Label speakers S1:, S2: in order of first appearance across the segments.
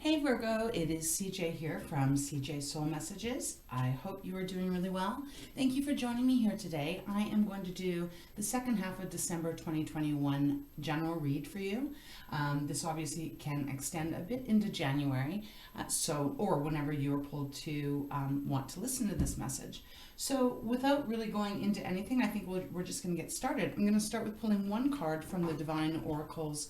S1: Hey Virgo, it is CJ here from CJ Soul Messages. I hope you are doing really well. Thank you for joining me here today. I am going to do the second half of December 2021 general read for you. This obviously can extend a bit into January, or whenever you are pulled to want to listen to this message. So without really going into anything, I think we're just going to get started. I'm going to start with pulling one card from the Divine Oracle's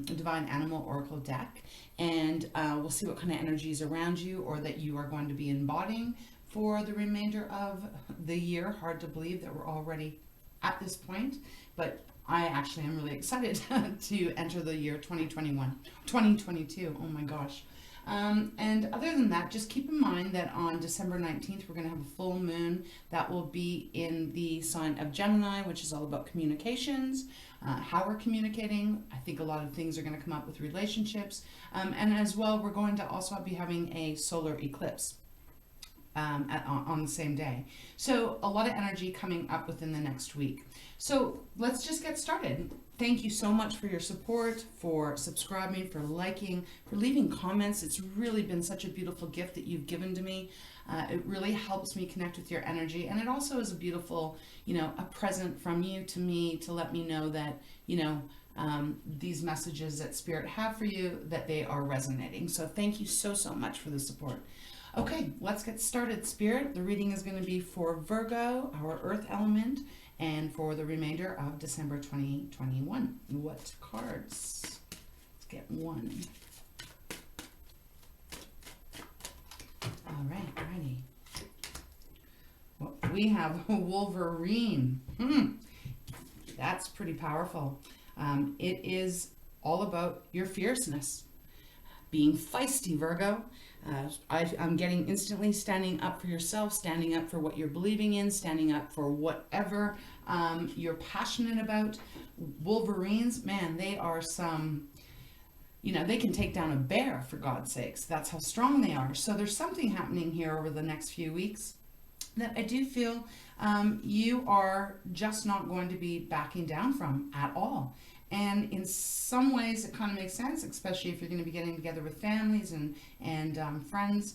S1: Divine Animal Oracle deck, and we'll see what kind of energy is around you or that you are going to be embodying for the remainder of the year. Hard to believe that we're already at this point, but I actually am really excited to enter the year 2022. Oh my gosh. And other than that, just keep in mind that on December 19th, we're going to have a full moon that will be in the sign of Gemini, which is all about communications, how we're communicating. I think a lot of things are going to come up with relationships. And as well, we're going to also be having a solar eclipse on the same day. So a lot of energy coming up within the next week. So let's just get started. Thank you so much for your support, for subscribing, for liking, for leaving comments. It's really been such a beautiful gift that you've given to me. It really helps me connect with your energy. And it also is a beautiful, a present from you to me to let me know that, these messages that Spirit have for you, that they are resonating. So thank you so much for the support. Okay, let's get started, Spirit. The reading is going to be for Virgo, our earth element, and for the remainder of December 2021. What cards? Let's get one. All right, ready. Well, we have Wolverine. That's pretty powerful. It is all about your fierceness. Being feisty, Virgo. I'm getting instantly standing up for yourself, standing up for what you're believing in, standing up for whatever you're passionate about. Wolverines, man, they are some, they can take down a bear, for God's sakes. That's how strong they are. So there's something happening here over the next few weeks that I do feel you are just not going to be backing down from at all. And in some ways it kind of makes sense, especially if you're going to be getting together with families and friends.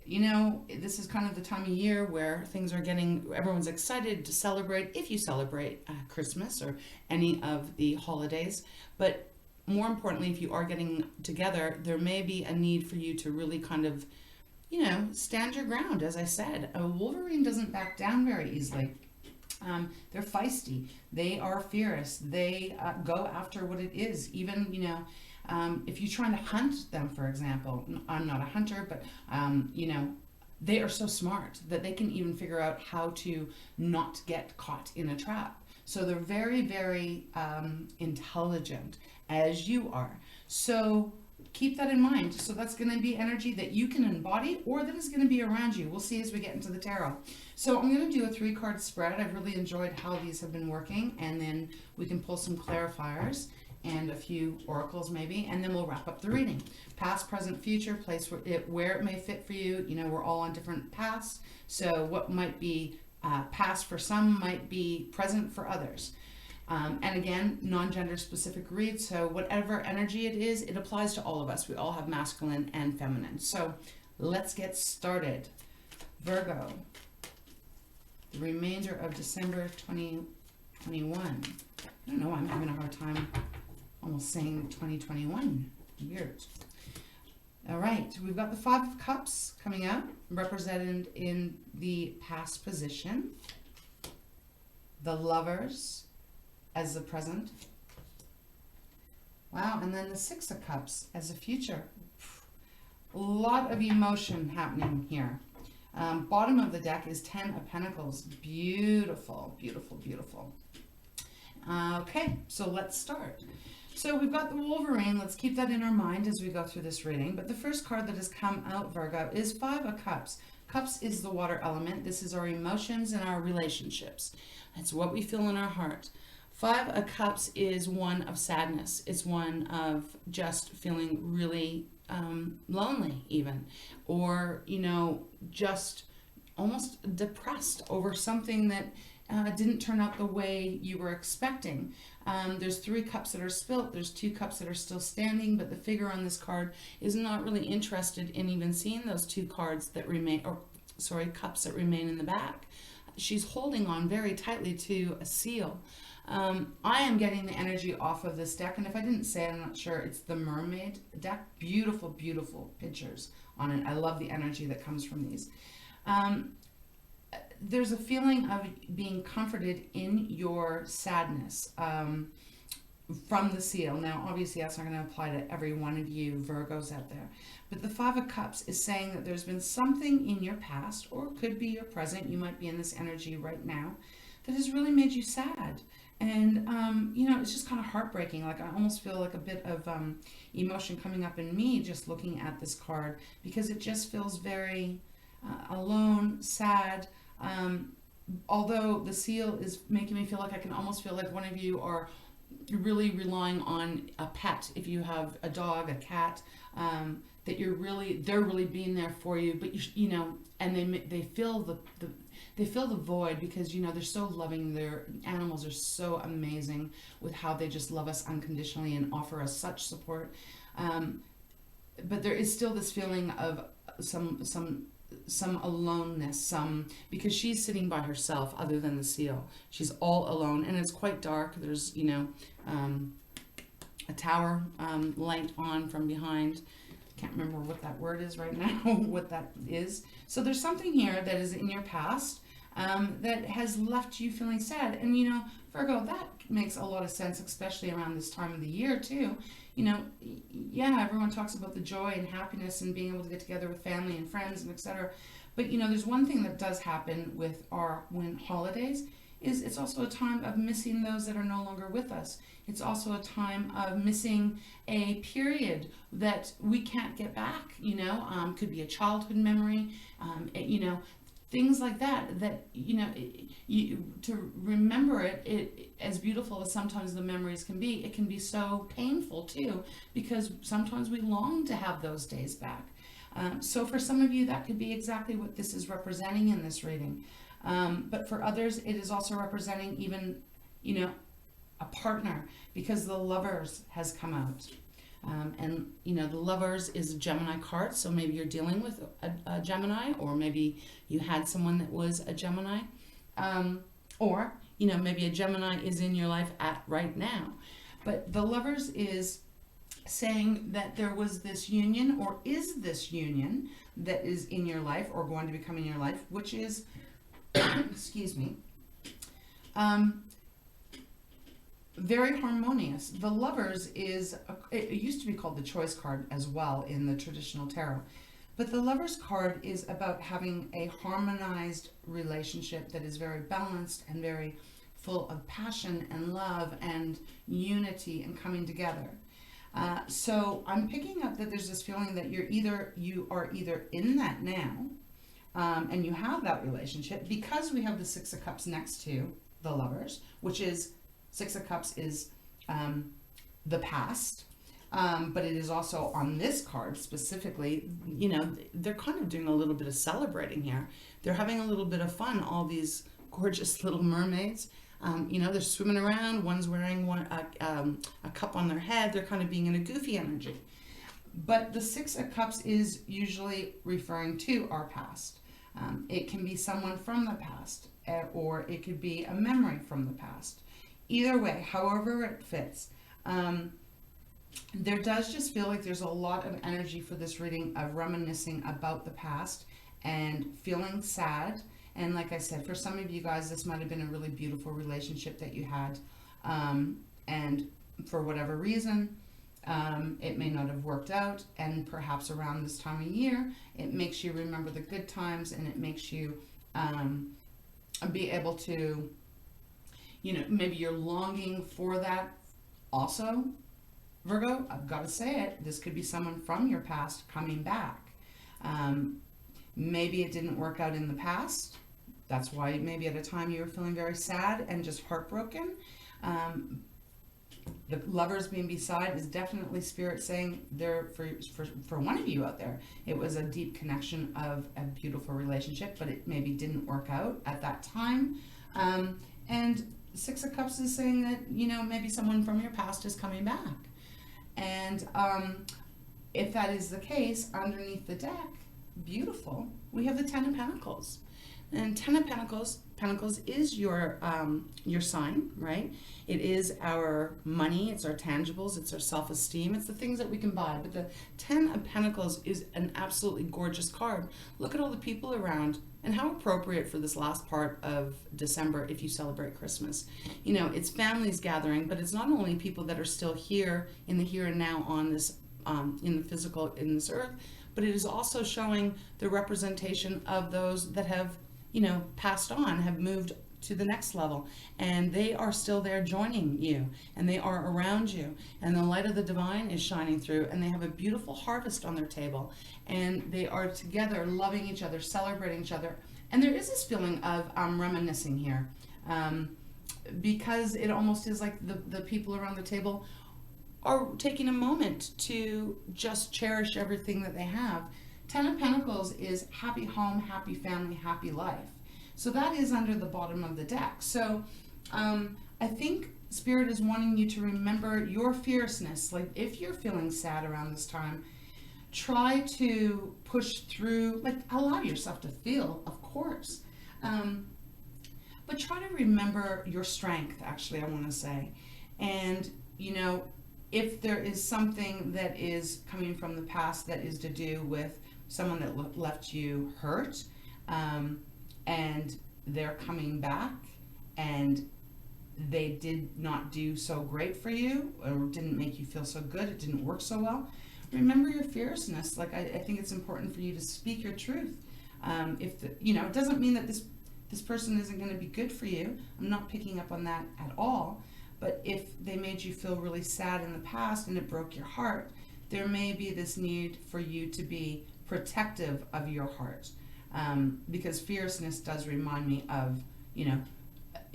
S1: This is kind of the time of year where things are everyone's excited to celebrate, if you celebrate Christmas or any of the holidays. But more importantly, if you are getting together, there may be a need for you to really kind of, stand your ground. As I said, a Wolverine doesn't back down very easily. They're feisty. They are fierce. They go after what it is. Even, if you're trying to hunt them, for example, I'm not a hunter, but, they are so smart that they can even figure out how to not get caught in a trap. So they're very, very intelligent, as you are. So keep that in mind. So that's going to be energy that you can embody or that is going to be around you. We'll see as we get into the tarot. So I'm going to do a 3-card spread. I've really enjoyed how these have been working, and then we can pull some clarifiers and a few oracles maybe, and then we'll wrap up the reading. Past, present, future, place where it may fit for you. We're all on different paths. So what might be past for some might be present for others. And again, non-gender specific read, so whatever energy it is, it applies to all of us. We all have masculine and feminine. So let's get started. Virgo, the remainder of December 2021. I don't know, I'm having a hard time almost saying 2021. Weird. All right, we've got the 5 of Cups coming out, represented in the past position. The Lovers as the present. Wow, and then the 6 of Cups as the future. A lot of emotion happening here. Bottom of the deck is 10 of Pentacles. Beautiful, beautiful, beautiful. Okay, so let's start. So we've got the Wolverine. Let's keep that in our mind as we go through this reading. But the first card that has come out, Virgo, is 5 of Cups. Cups is the water element. This is our emotions and our relationships. That's what we feel in our heart. 5 of Cups is one of sadness. It's one of just feeling really lonely even, or, just almost depressed over something that didn't turn out the way you were expecting. There's 3 cups that are spilt, there's 2 cups that are still standing, but the figure on this card is not really interested in even seeing those 2 cards that remain, or sorry, cups that remain in the back. She's holding on very tightly to a seal. I am getting the energy off of this deck, and if I didn't say it, I'm not sure, it's the Mermaid deck. Beautiful, beautiful pictures on it. I love the energy that comes from these. There's a feeling of being comforted in your sadness from the seal. Now, obviously, that's not going to apply to every one of you Virgos out there. But the 5 of Cups is saying that there's been something in your past, or it could be your present, you might be in this energy right now, that has really made you sad. And, you know, it's just kind of heartbreaking. Like, I almost feel like a bit of emotion coming up in me just looking at this card, because it just feels very alone, sad. Although the seal is making me feel like I can almost feel like one of you are really relying on a pet. If you have a dog, a cat, that they're really being there for you, but you know, and they fill the void, because, you know, they're so loving. Their animals are so amazing with how they just love us unconditionally and offer us such support. But there is still this feeling of some aloneness, because she's sitting by herself other than the seal. She's all alone, and it's quite dark. There's, you know, a tower light on from behind. Can't remember what that word is right now, what that is. So there's something here that is in your past that has left you feeling sad. And, you know, Virgo, that makes a lot of sense, especially around this time of the year too. You know, yeah, everyone talks about the joy and happiness and being able to get together with family and friends and etc. But, you know, there's one thing that does happen with when holidays is it's also a time of missing those that are no longer with us. It's also a time of missing a period that we can't get back, you know, could be a childhood memory, you know, things like that, you know, to remember it, as beautiful as sometimes the memories can be, it can be so painful too, because sometimes we long to have those days back. So for some of you, that could be exactly what this is representing in this reading. But for others, it is also representing even, you know, a partner, because the Lovers has come out. And, you know, the Lovers is a Gemini card, so maybe you're dealing with a Gemini, or maybe you had someone that was a Gemini. Or, you know, maybe a Gemini is in your life right now. But the Lovers is saying that there was this union, or is this union, that is in your life, or going to become in your life, which is, excuse me, very harmonious. The Lovers is, it used to be called the Choice card as well in the traditional tarot. But the Lovers card is about having a harmonized relationship that is very balanced and very full of passion and love and unity and coming together. So I'm picking up that there's this feeling that you are either in that now, and you have that relationship, because we have the 6 of Cups next to the Lovers, which is 6 of Cups is the past, but it is also on this card specifically, you know, they're kind of doing a little bit of celebrating here. They're having a little bit of fun, all these gorgeous little mermaids. You know, they're swimming around, one's wearing a cup on their head, they're kind of being in a goofy energy. But the 6 of Cups is usually referring to our past. It can be someone from the past, or it could be a memory from the past. Either way, however it fits, there does just feel like there's a lot of energy for this reading of reminiscing about the past and feeling sad. And like I said, for some of you guys, this might have been a really beautiful relationship that you had, and for whatever reason, it may not have worked out, and perhaps around this time of year, it makes you remember the good times, and it makes you be able to, you know, maybe you're longing for that. Also, Virgo, I've got to say it, this could be someone from your past coming back. Maybe it didn't work out in the past. That's why maybe at a time you were feeling very sad and just heartbroken. The Lovers being beside is definitely Spirit saying there for one of you out there, it was a deep connection of a beautiful relationship, but it maybe didn't work out at that time. And Six of Cups is saying that, you know, maybe someone from your past is coming back. And if that is the case, underneath the deck, beautiful, we have the Ten of Pentacles. And Ten of Pentacles is your sign, right? It is our money, it's our tangibles, it's our self-esteem, it's the things that we can buy. But the Ten of Pentacles is an absolutely gorgeous card. Look at all the people around, and how appropriate for this last part of December if you celebrate Christmas. You know, it's families gathering, but it's not only people that are still here in the here and now on this, in the physical, in this earth, but it is also showing the representation of those that have, you know, passed on, have moved to the next level, and they are still there joining you, and they are around you, and the light of the divine is shining through, and they have a beautiful harvest on their table, and they are together loving each other, celebrating each other. And there is this feeling of reminiscing here, because it almost is like the people around the table are taking a moment to just cherish everything that they have. Ten of Pentacles is happy home, happy family, happy life. So that is under the bottom of the deck. So I think Spirit is wanting you to remember your fierceness. Like if you're feeling sad around this time, try to push through, like allow yourself to feel, of course. But try to remember your strength, actually, I want to say. And, you know, if there is something that is coming from the past that is to do with someone that left you hurt, and they're coming back and they did not do so great for you, or didn't make you feel so good, it didn't work so well, remember your fierceness. Like I think it's important for you to speak your truth. If the, you know, it doesn't mean that this person isn't going to be good for you. I'm not picking up on that at all. But if they made you feel really sad in the past and it broke your heart, there may be this need for you to be protective of your heart. Because fierceness does remind me of, you know,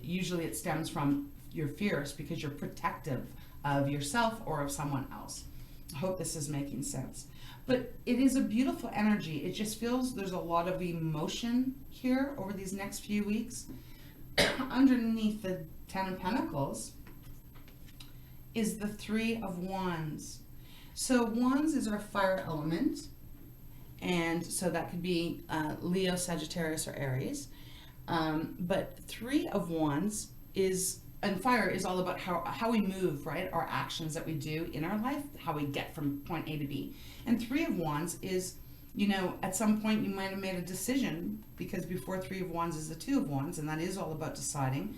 S1: usually it stems from you're fierce because you're protective of yourself or of someone else. I hope this is making sense. But it is a beautiful energy. It just feels there's a lot of emotion here over these next few weeks. Underneath the Ten of Pentacles is the Three of Wands. So Wands is our fire element. And so that could be Leo, Sagittarius, or Aries. But Three of Wands is, and fire is all about how we move, right? Our actions that we do in our life, how we get from point A to B. And Three of Wands is, you know, at some point you might have made a decision, because before Three of Wands is the Two of Wands, and that is all about deciding.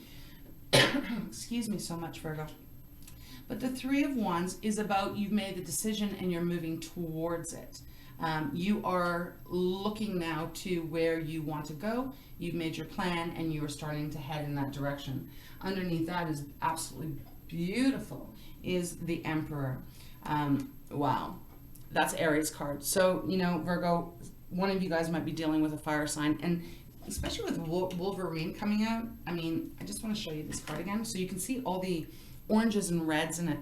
S1: Excuse me so much, Virgo. But the Three of Wands is about you've made the decision and you're moving towards it. You are looking now to where you want to go. You've made your plan and you are starting to head in that direction. Underneath that is absolutely beautiful, is the Emperor. Wow, that's Aries card. So, you know, Virgo, one of you guys might be dealing with a fire sign, and especially with Wolverine coming out. I mean, I just want to show you this card again so you can see all the oranges and reds in it.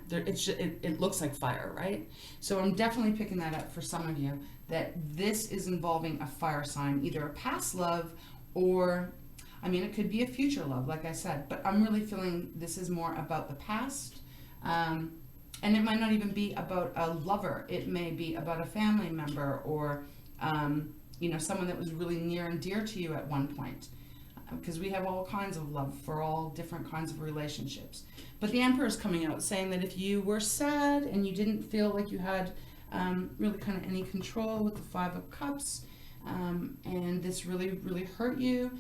S1: It looks like fire, right? So I'm definitely picking that up for some of you, that this is involving a fire sign, either a past love or, I mean, it could be a future love, like I said, but I'm really feeling this is more about the past. And it might not even be about a lover. It may be about a family member or, you know, someone that was really near and dear to you at one point. Because we have all kinds of love for all different kinds of relationships. But the Emperor is coming out saying that if you were sad and you didn't feel like you had really kind of any control with the Five of Cups, and this really, really hurt you,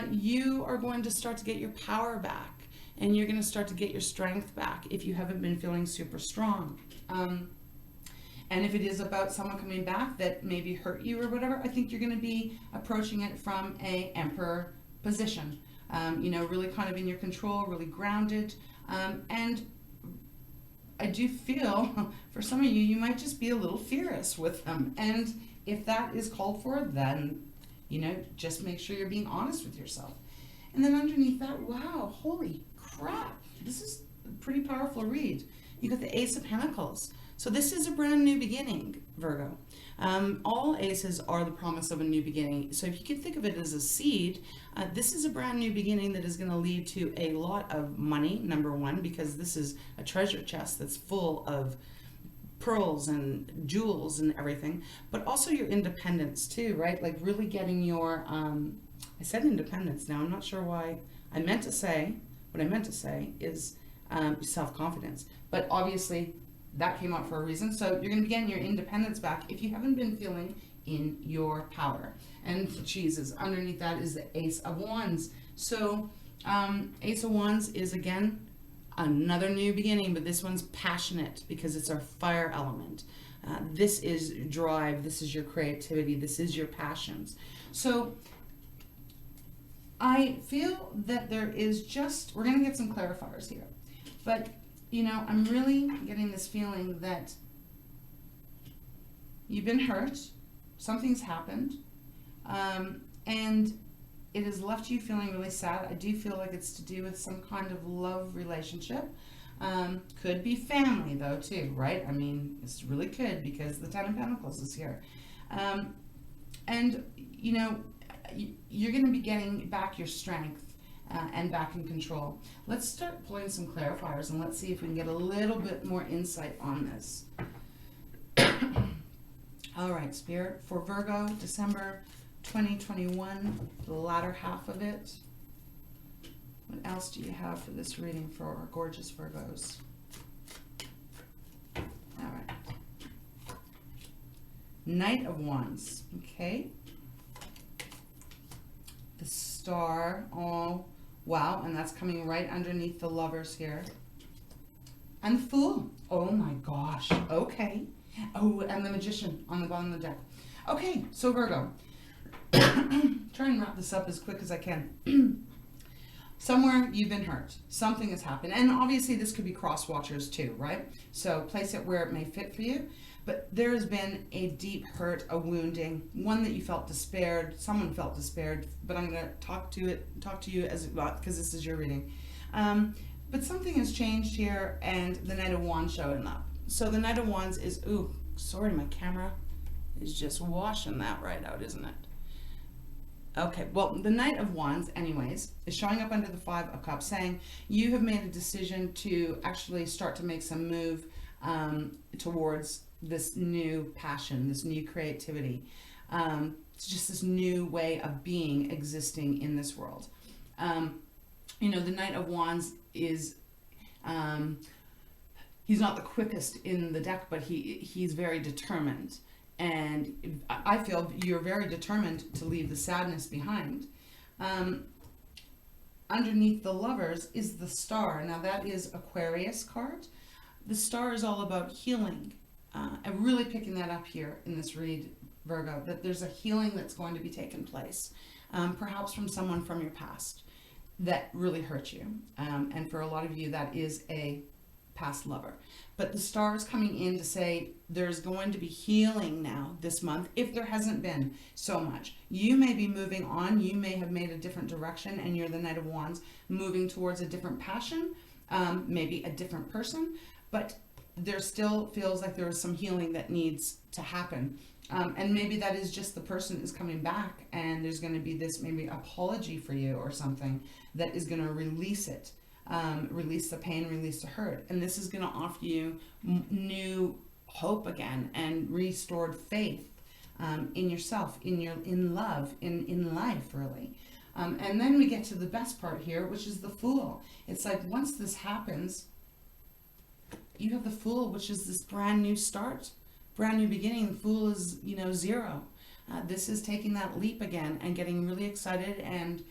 S1: you are going to start to get your power back, and you're going to start to get your strength back if you haven't been feeling super strong. And if it is about someone coming back that maybe hurt you or whatever, I think you're going to be approaching it from a Emperor position. You know, really kind of in your control, really grounded. And I do feel, for some of you, you might just be a little fierce with them. And if that is called for, then, you know, just make sure you're being honest with yourself. And then underneath that, wow, holy crap. This is a pretty powerful read. You got the Ace of Pentacles. So this is a brand new beginning, Virgo. All aces are the promise of a new beginning. So if you can think of it as a seed, this is a brand new beginning that is going to lead to a lot of money, number one, because this is a treasure chest that's full of pearls and jewels and everything, but also your independence too, right? Like really getting your, I said independence now, I'm not sure why. What I meant to say is self-confidence. But obviously that came out for a reason. So you're going to be getting your independence back if you haven't been feeling in your power. And Jesus, underneath that is the Ace of Wands. So Ace of Wands is, again, another new beginning, but this one's passionate because it's our fire element. This is drive. This is your creativity. This is your passions. So I feel that there is just, we're going to get some clarifiers here, but you know, I'm really getting this feeling that you've been hurt, something's happened, and it has left you feeling really sad. I do feel like it's to do with some kind of love relationship. Could be family though too, right? I mean, it's really could, because the Ten of Pentacles is here. And you know, you're going to be getting back your strength and back in control. Let's start pulling some clarifiers and let's see if we can get a little bit more insight on this. All right, Spirit, for Virgo, December 2021, the latter half of it. What else do you have for this reading for our gorgeous Virgos? All right. Knight of Wands, okay. The Star, oh, wow, and that's coming right underneath the Lovers here. And the Fool, oh my gosh, okay. Oh, and the Magician on the bottom of the deck. Okay, so Virgo, try and wrap this up as quick as I can. Somewhere you've been hurt, something has happened, and obviously this could be cross watchers too, right? So place it where it may fit for you. But there has been a deep hurt, a wounding, one that you felt despaired, someone felt despaired, but I'm going to talk to you as well, because this is your reading. But something has changed here, and the Knight of Wands showing up. So the Knight of Wands is, ooh, sorry, my camera is just washing that right out, isn't it? Okay, well, the Knight of Wands, anyways, is showing up under the Five of Cups, saying you have made a decision to actually start to make some move towards this new passion, this new creativity. It's just this new way of being, existing in this world. You know, the Knight of Wands is, he's not the quickest in the deck, but he's very determined. And I feel you're very determined to leave the sadness behind. Underneath the Lovers is the Star. Now that is Aquarius card. The Star is all about healing. I'm really picking that up here in this read, Virgo, that there's a healing that's going to be taking place, perhaps from someone from your past that really hurt you. And for a lot of you, that is a past lover. But the Star is coming in to say there's going to be healing now this month, if there hasn't been so much. You may be moving on. You may have made a different direction, and you're the Knight of Wands moving towards a different passion, maybe a different person, but there still feels like there is some healing that needs to happen. And maybe that is just the person is coming back, and there's going to be this maybe apology for you or something that is going to release it. Release the pain, release the hurt. And this is going to offer you new hope again and restored faith in yourself, in love, in life, really. And then we get to the best part here, which is the Fool. It's like once this happens, you have the Fool, which is this brand new start, brand new beginning. The Fool is, you know, zero. This is taking that leap again and getting really excited and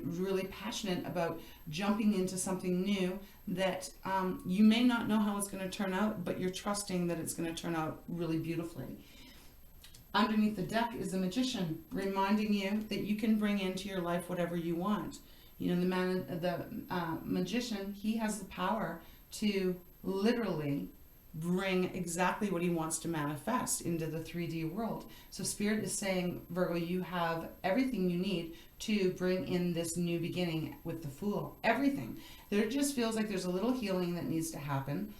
S1: really passionate about jumping into something new that you may not know how it's going to turn out, but you're trusting that it's going to turn out really beautifully. Underneath the deck is the Magician, reminding you that you can bring into your life whatever you want. You know, the Magician, he has the power to literally bring exactly what he wants to manifest into the 3D world. So Spirit is saying, Virgo, you have everything you need to bring in this new beginning with the Fool. Everything. There just feels like there's a little healing that needs to happen.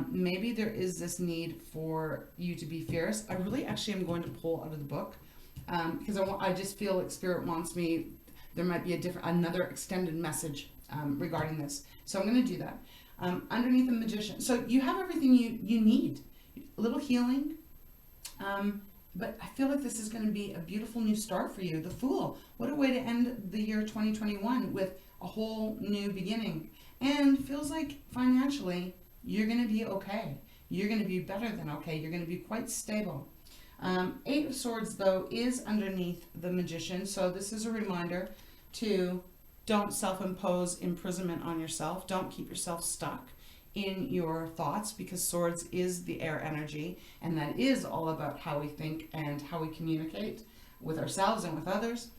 S1: Maybe there is this need for you to be fierce. I really actually am going to pull out of the book because I just feel like Spirit wants me, there might be another extended message regarding this. So I'm going to do that. Underneath the Magician. So you have everything you need. A little healing. But I feel like this is going to be a beautiful new start for you. The Fool. What a way to end the year 2021 with a whole new beginning. And feels like financially, you're going to be okay. You're going to be better than okay. You're going to be quite stable. Eight of Swords, though, is underneath the Magician. So this is a reminder to don't self-impose imprisonment on yourself. Don't keep yourself stuck in your thoughts, because Swords is the air energy, and that is all about how we think and how we communicate with ourselves and with others.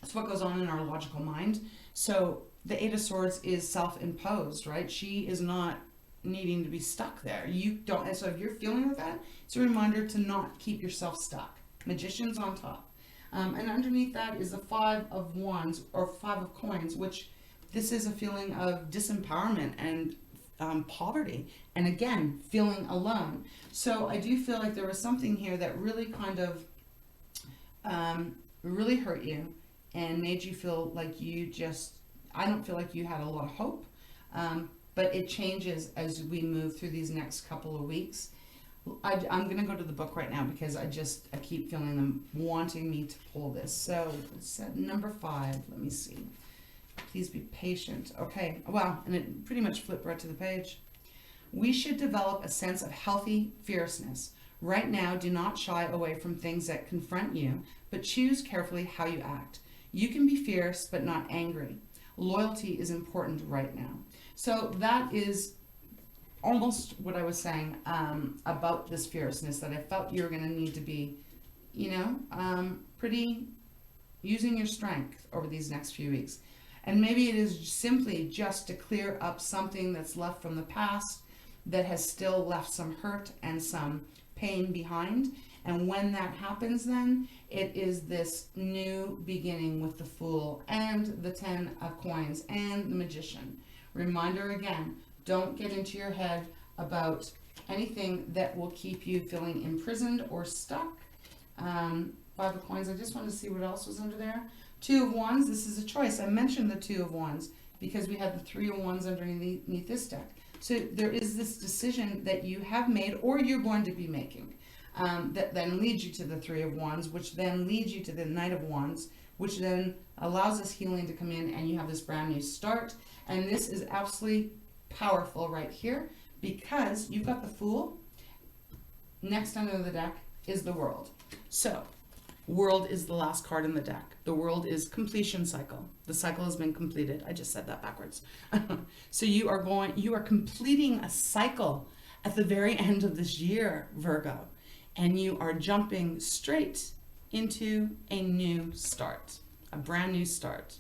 S1: It's what goes on in our logical mind. So the Eight of Swords is self-imposed, right? She is not needing to be stuck there. You don't, and so if you're feeling with that, it's a reminder to not keep yourself stuck. Magician's on top. And underneath that is the Five of Wands, or Five of Coins, which this is a feeling of disempowerment and poverty. And again, feeling alone. So I do feel like there was something here that really kind of really hurt you and made you feel like I don't feel like you had a lot of hope. But it changes as we move through these next couple of weeks. I'm going to go to the book right now because I keep feeling them wanting me to pull this. So it's at number 5. Let me see. Please be patient. Okay. Wow. And it pretty much flipped right to the page. We should develop a sense of healthy fierceness. Right now, do not shy away from things that confront you, but choose carefully how you act. You can be fierce, but not angry. Loyalty is important right now. So that is almost what I was saying about this fierceness, that I felt you were going to need to be, pretty using your strength over these next few weeks. And maybe it is simply just to clear up something that's left from the past that has still left some hurt and some pain behind. And when that happens, then it is this new beginning with the Fool and the 10 of Coins and the Magician. Reminder again, don't get into your head about anything that will keep you feeling imprisoned or stuck. Five of Coins, I just wanted to see what else was under there. Two of Wands, this is a choice. I mentioned the Two of Wands because we had the Three of Wands underneath this deck. So there is this decision that you have made or you're going to be making that then leads you to the Three of Wands, which then leads you to the Knight of Wands, which then allows this healing to come in and you have this brand new start. And this is absolutely powerful right here because you've got the Fool. Next under the deck is the World. So World is the last card in the deck. The World is completion cycle. The cycle has been completed. I just said that backwards. So you are completing a cycle at the very end of this year, Virgo, and you are jumping straight into a new start, a brand new start.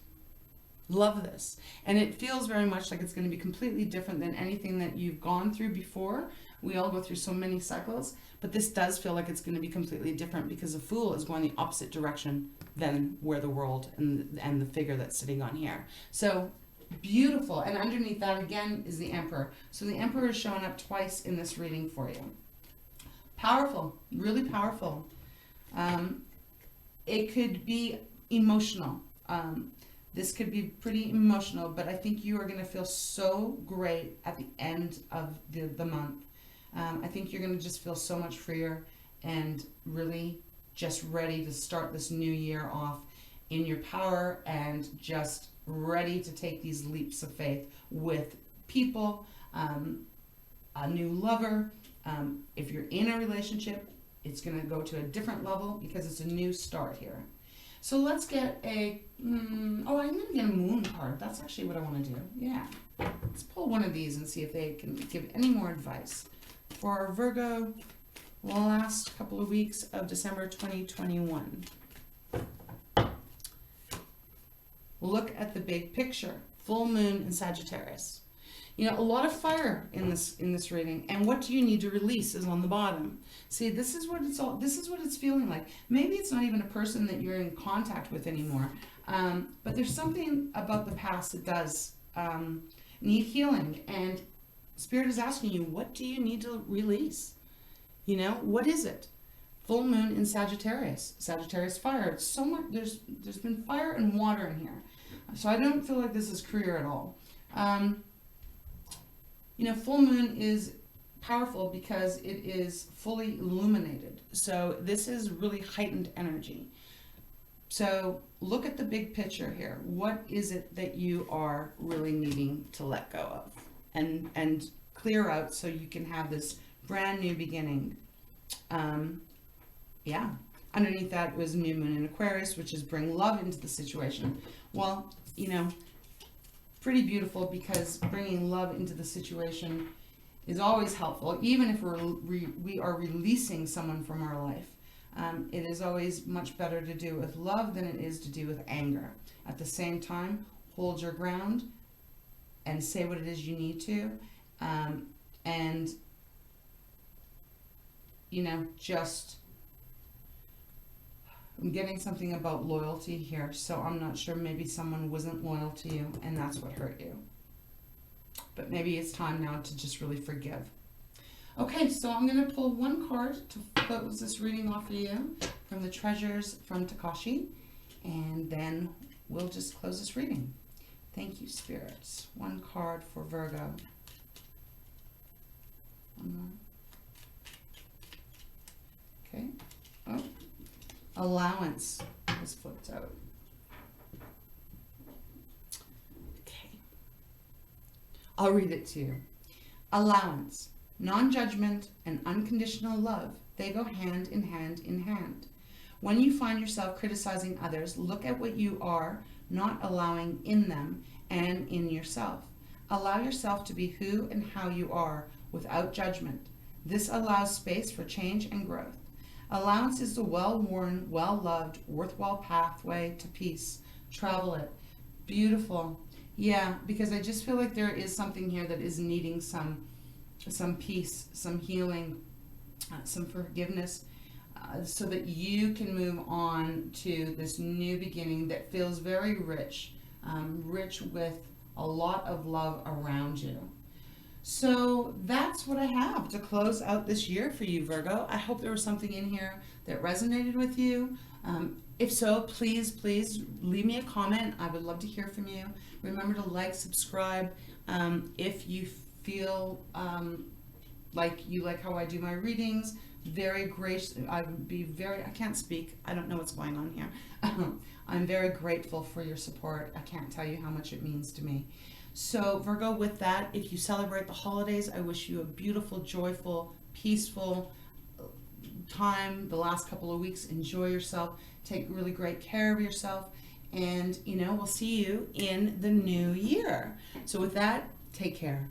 S1: Love this. And it feels very much like it's going to be completely different than anything that you've gone through before. We all go through so many cycles, but this does feel like it's going to be completely different because the Fool is going the opposite direction than where the World and the figure that's sitting on here. So beautiful. And underneath that again is the Emperor. So the Emperor is showing up twice in this reading for you. Powerful, really powerful. It could be emotional. This could be pretty emotional, but I think you are going to feel so great at the end of the month. I think you're going to just feel so much freer and really just ready to start this new year off in your power and just ready to take these leaps of faith with people, a new lover. If you're in a relationship, it's going to go to a different level because it's a new start here. So let's get I'm going to get a Moon card. That's actually what I want to do. Yeah. Let's pull one of these and see if they can give any more advice for Virgo the last couple of weeks of December 2021. Look at the big picture. Full moon in Sagittarius. A lot of fire in this reading, and what do you need to release is on the bottom. See, this is what it's feeling like. Maybe it's not even a person that you're in contact with anymore, but there's something about the past that does need healing, and Spirit is asking you, what do you need to release? You know, what is it? Full moon in Sagittarius. Sagittarius fire. It's so much, there's been fire and water in here. So I don't feel like this is career at all. You know, full moon is powerful because it is fully illuminated. So this is really heightened energy. So look at the big picture here. What is it that you are really needing to let go of and clear out so you can have this brand new beginning? Yeah. Underneath that was new moon in Aquarius, which is bring love into the situation. Well, you know, pretty beautiful, because bringing love into the situation is always helpful, even if we are releasing someone from our life. It is always much better to do with love than it is to do with anger. At the same time, hold your ground and say what it is you need to. And, you know, just, I'm getting something about loyalty here, so I'm not sure, maybe someone wasn't loyal to you and that's what hurt you. But maybe it's time now to just really forgive. Okay, so I'm going to pull one card to close this reading off for you from the Treasures from Tikashi, and then we'll just close this reading. Thank you, spirits. One card for Virgo. One more. Okay. Oh, allowance was flipped out. Okay. I'll read it to you. Allowance. Non-judgment and unconditional love, they go hand in hand in hand. When you find yourself criticizing others, look at what you are not allowing in them and in yourself. Allow yourself to be who and how you are without judgment. This allows space for change and growth. Allowance is the well-worn, well-loved, worthwhile pathway to peace. Travel it. Beautiful. Yeah, because I just feel like there is something here that is needing some peace, some healing, some forgiveness, so that you can move on to this new beginning that feels very rich, rich with a lot of love around you. So that's what I have to close out this year for you, Virgo. I hope there was something in here that resonated with you. If so, please leave me a comment. I would love to hear from you. Remember to like, subscribe. If you feel like you like how I do my readings, very gracious. I would be very, I can't speak. I don't know what's going on here. I'm very grateful for your support. I can't tell you how much it means to me. So Virgo, with that, if you celebrate the holidays, I wish you a beautiful, joyful, peaceful time the last couple of weeks. Enjoy yourself. Take really great care of yourself. And, you know, we'll see you in the new year. So with that, take care.